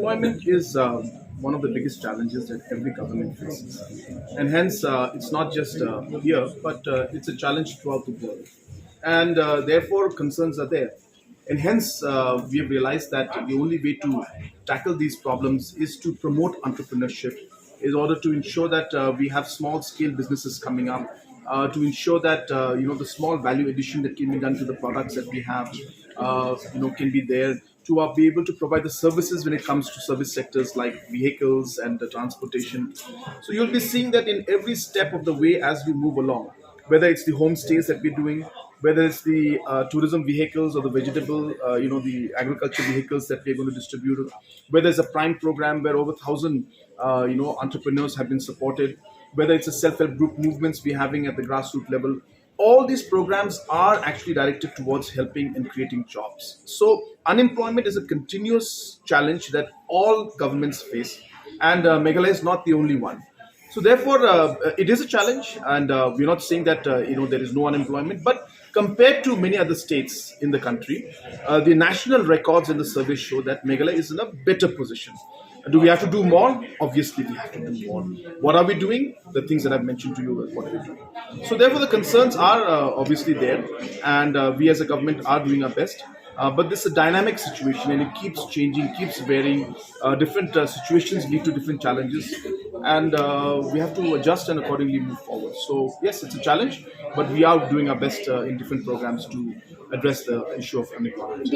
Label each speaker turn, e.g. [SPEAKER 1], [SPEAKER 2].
[SPEAKER 1] Unemployment is one of the biggest challenges that every government faces, and hence it's not just here, but it's a challenge throughout the world, and therefore concerns are there, and hence we have realized that the only way to tackle these problems is to promote entrepreneurship, in order to ensure that we have small scale businesses coming up, to ensure that the small value addition that can be done to the products that we have can be there to be able to provide the services when it comes to service sectors like vehicles and the transportation. So you'll be seeing that in every step of the way as we move along, whether it's the homestays that we're doing, whether it's the tourism vehicles or the vegetable, the agriculture vehicles that we're going to distribute, whether it's a prime program where over 1,000, entrepreneurs have been supported, whether it's a self-help group movements we're having at the grassroots level. All these programs are actually directed towards helping and creating jobs. So unemployment is a continuous challenge that all governments face, and Meghalaya is not the only one. So therefore, it is a challenge, and we're not saying that there is no unemployment, but compared to many other states in the country, the national records and the surveys show that Meghalaya is in a better position. Do we have to do more? Obviously, we have to do more. What are we doing? The things that I've mentioned to you, what are we doing? So therefore, the concerns are obviously there, and we as a government are doing our best. But this is a dynamic situation, and it keeps changing, keeps varying. Different situations lead to different challenges, and we have to adjust and accordingly move forward. So yes, it's a challenge, but we are doing our best in different programs to address the issue of unemployment.